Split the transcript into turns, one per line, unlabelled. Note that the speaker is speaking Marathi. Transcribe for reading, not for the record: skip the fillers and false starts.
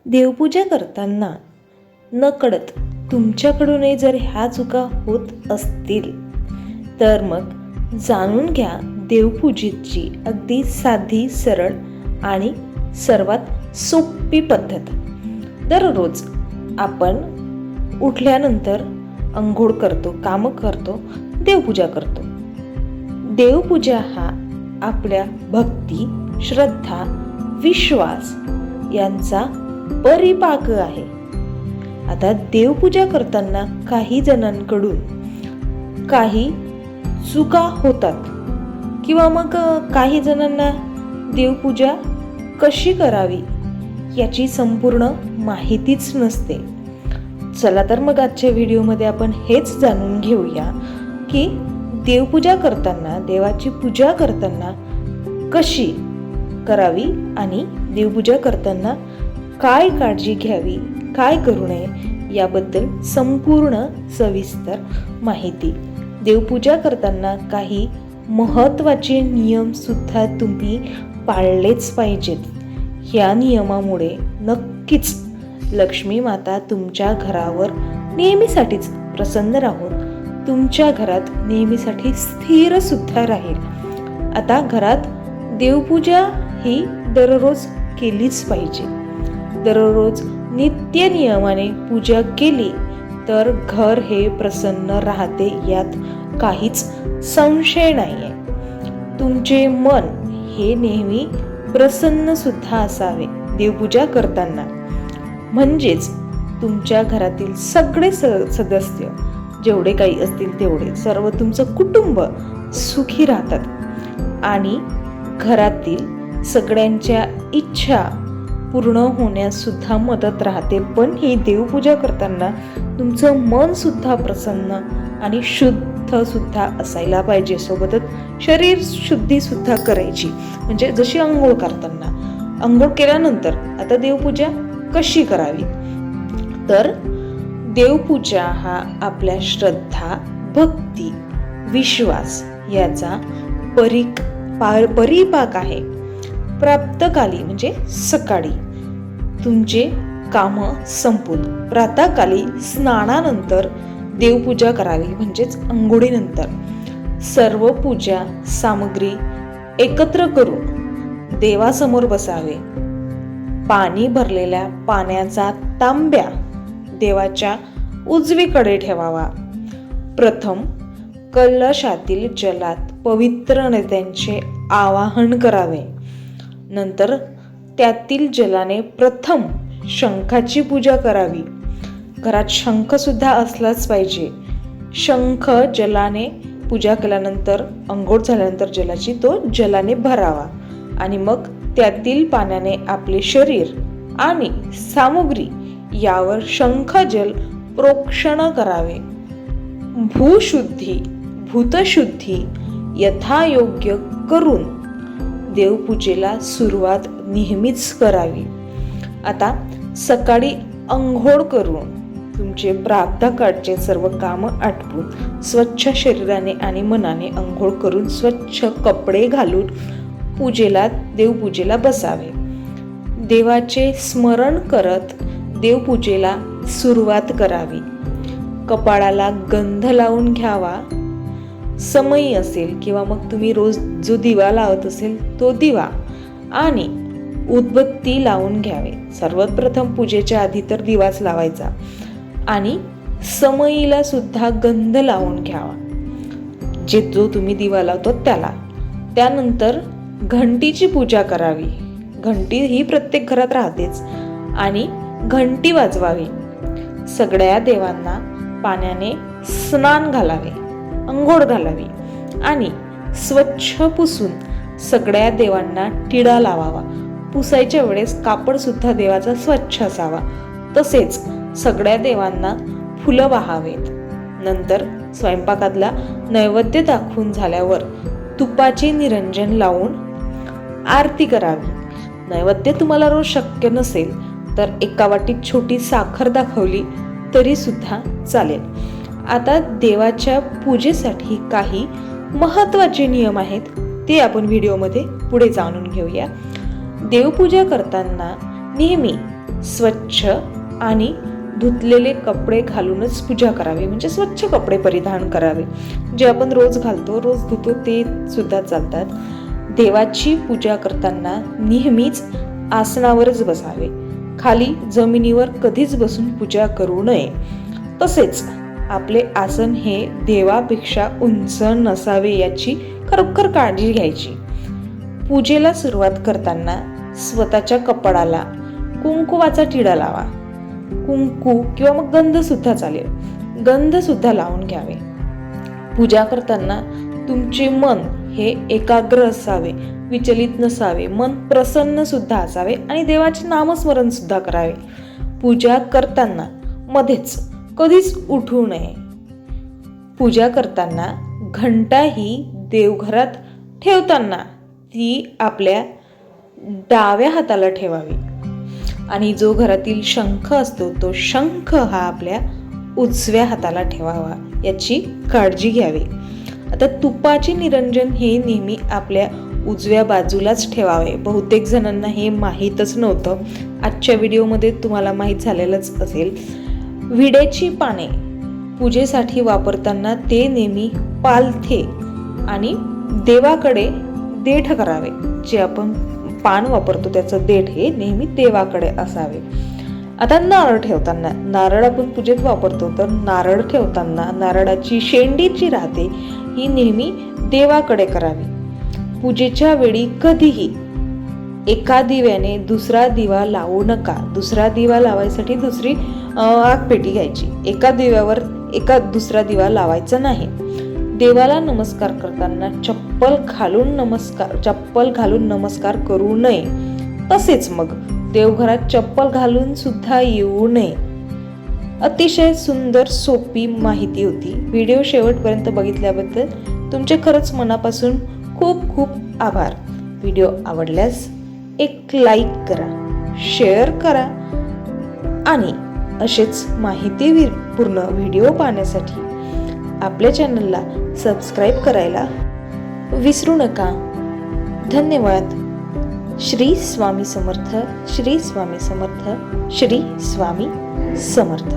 देवपूजा करताना नकळत तुमच्याकडूनही जर ह्या चुका होत असतील तर मग जाणून घ्या देवपूजेची अगदी साधी, सरळ आणि सर्वात सोपी पद्धत. दररोज आपण उठल्यानंतर अंघोळ करतो, कामं करतो, देवपूजा करतो. देवपूजा हा आपल्या भक्ती, श्रद्धा, विश्वास यांचा परिपाक आहे. आता देवपूजा करताना काही जणांकडून काही चुका होतात किंवा मग काही जणांना देवपूजा कशी करावी याची संपूर्ण माहितीच नसते. चला तर मग आजच्या व्हिडिओमध्ये आपण हेच जाणून घेऊया की देवपूजा करताना, देवाची पूजा करताना कशी करावी आणि देवपूजा करताना काय काळजी घ्यावी, काय करू नये याबद्दल संपूर्ण सविस्तर माहिती. देवपूजा करताना काही महत्त्वाचे नियम सुद्धा तुम्ही पाळलेच पाहिजेत. ह्या नियमामुळे नक्कीच लक्ष्मी माता तुमच्या घरावर नेहमीसाठीच प्रसन्न राहून तुमच्या घरात नेहमीसाठी स्थिर सुद्धा राहील. आता घरात देवपूजा ही दररोज केलीच पाहिजे. दररोज नित्य नियमाने पूजा केली तर घर हे प्रसन्न राहते, यात काहीच संशय नाहीये. तुमचे मन हे नेहमी प्रसन्न सुद्धा असावे देवपूजा करताना, म्हणजेच तुमच्या घरातील सगळे सदस्य जेवढे काही असतील तेवढे सर्व तुमचं कुटुंब सुखी राहतात आणि घरातील सगळ्यांच्या इच्छा पूर्ण होण्यास सुद्धा मदत राहते. पण ही देवपूजा करताना तुमचं मन सुद्धा प्रसन्न आणि शुद्ध सुद्धा असायला पाहिजे. सोबतच शरीर शुद्धी सुद्धा करायची, म्हणजे जशी अंघोळ करताना. अंघोळ केल्यानंतर आता देवपूजा कशी करावी तर देवपूजा हा आपल्या श्रद्धा, भक्ती, विश्वास याचा परिपाक आहे. प्रातःकाली म्हणजे सकाळी तुमचे कामं संपून प्रातःकाली स्नानानंतर देवपूजा करावी, म्हणजेच अंघोळीनंतर सर्व पूजा सामग्री एकत्र करून देवासमोर बसावे. पाणी भरलेल्या पाण्याचा तांब्या देवाच्या उजवीकडे ठेवावा. प्रथम कलशातील जलात पवित्र नेत्यांचे आवाहन करावे. नंतर त्यातील जलाने प्रथम शंखाची पूजा करावी. घरात शंख सुद्धा असलाच पाहिजे. शंख जलाने पूजा केल्यानंतर, अंघोळ झाल्यानंतर तो जलाने भरावा आणि मग त्यातील पाण्याने आपले शरीर आणि सामुग्री यावर शंख जल प्रोक्षण करावे. भूतशुद्धी यथायोग्य करून देवपूजेला सुरुवात नेहमीच करावी. आता सकाळी अंघोळ करून तुमचे प्रातःकाळचे सर्व कामं आटपून स्वच्छ शरीराने आणि मनाने अंघोळ करून स्वच्छ कपडे घालून देवपूजेला बसावे. देवाचे स्मरण करत देवपूजेला सुरुवात करावी. कपाळाला गंध लावून घ्यावा. समई असेल किंवा मग तुम्ही रोज जो दिवा लावत असेल तो दिवा आणि उदबत्ती लावून घ्यावे. सर्वात प्रथम पूजेच्या आधी तर दिवाच लावायचा आणि समईला सुद्धा गंध लावून घ्यावा, जो तुम्ही दिवा लावतो त्याला. त्यानंतर घंटीची पूजा करावी. घंटी ही प्रत्येक घरात राहतेच आणि घंटी वाजवावी. सगळ्या देवांना पाण्याने स्नान घालावे, अंघोळ घालावी आणि स्वच्छ पुसून सगळ्या देवांना टिळा लावावा. पुसायच्या वेळेस कापड सुद्धा देवाचा स्वच्छ असावा. तसेच सगळ्या देवांना फुलं वाहावेत. नंतर स्वयंपाकातला नैवेद्य दाखवून झाल्यावर तुपाचे निरंजन लावून आरती करावी. नैवेद्य तुम्हाला रोज शक्य नसेल तर एका वाटीत छोटी साखर दाखवली तरी सुद्धा चालेल. आता देवाच्या पूजेसाठी काही महत्त्वाचे नियम आहेत, ते आपण व्हिडिओमध्ये पुढे जाणून घेऊया. देवपूजा करताना नेहमी स्वच्छ आणि धुतलेले कपडे घालूनच पूजा करावी, म्हणजे स्वच्छ कपडे परिधान करावे. जे आपण रोज घालतो, रोज धुतो ते सुद्धा चालतात. देवाची पूजा करताना नेहमीच आसनावरच बसावे. खाली जमिनीवर कधीच बसून पूजा करू नये. तसेच आपले आसन हे देवापेक्षा उंच नसावे याची खरोखर काळजी घ्यायची. पूजेला सुरुवात करताना स्वतःच्या कपाळाला कुंकुवाचा टिळा लावा. कुंकू किंवा मग गंध सुद्धा चालेल, गंध सुद्धा लावून घ्यावे. पूजा करताना तुमचे मन हे एकाग्र असावे, विचलित नसावे, मन प्रसन्न सुद्धा असावे आणि देवाचे नामस्मरण सुद्धा करावे. पूजा करताना मध्येच कधीच उठू नये. पूजा करताना घंटा ही देवघरात ठेवताना ती आपल्या डाव्या हाताला ठेवावी आणि जो घरातील शंख असतो तो शंख हा आपल्या उजव्या हाताला ठेवावा, याची काळजी घ्यावी. आता तुपाचे निरंजन हे नेहमी आपल्या उजव्या बाजूलाच ठेवावे. बहुतेक जणांना हे माहीतच नव्हतं. आजच्या व्हिडिओमध्ये तुम्हाला माहीत झालेलंच असेल. विड्याची पाने पूजेसाठी वापरताना ते नेहमी पालथे आणि देवाकडे देठ करावे. जे आपण पान वापरतो त्याचं देठ हे नेहमी देवाकडे असावे. आता नारळ ठेवताना, नारळ आपण पूजेत वापरतो, तर नारळ ठेवताना नारळाची शेंडी जी राहते ही नेहमी देवाकडे करावी. पूजेच्या वेळी कधीही एका दिव्याने दुसरा दिवा लावू नका. दुसरा दिवा लावायसाठी दुसरी आगपेटी घ्यायची. एका दिव्यावर दुसरा दिवा लावायचा नाही. देवाला नमस्कार करताना चप्पल घालून नमस्कार करू नये. तसेच मग देवघरात चप्पल घालून सुद्धा येऊ नये. अतिशय सुंदर सोपी माहिती होती. व्हिडिओ शेवटपर्यंत बघितल्याबद्दल तुमचे खरंच मनापासून खूप खूप आभार. व्हिडिओ आवडल्यास एक लाईक करा, शेअर करा आणि असेच माहितीपूर्ण व्हिडिओ पाहण्यासाठी आपल्या चॅनलला सबस्क्राईब करायला विसरू नका. धन्यवाद. श्री स्वामी समर्थ, श्री स्वामी समर्थ, श्री स्वामी समर्थ.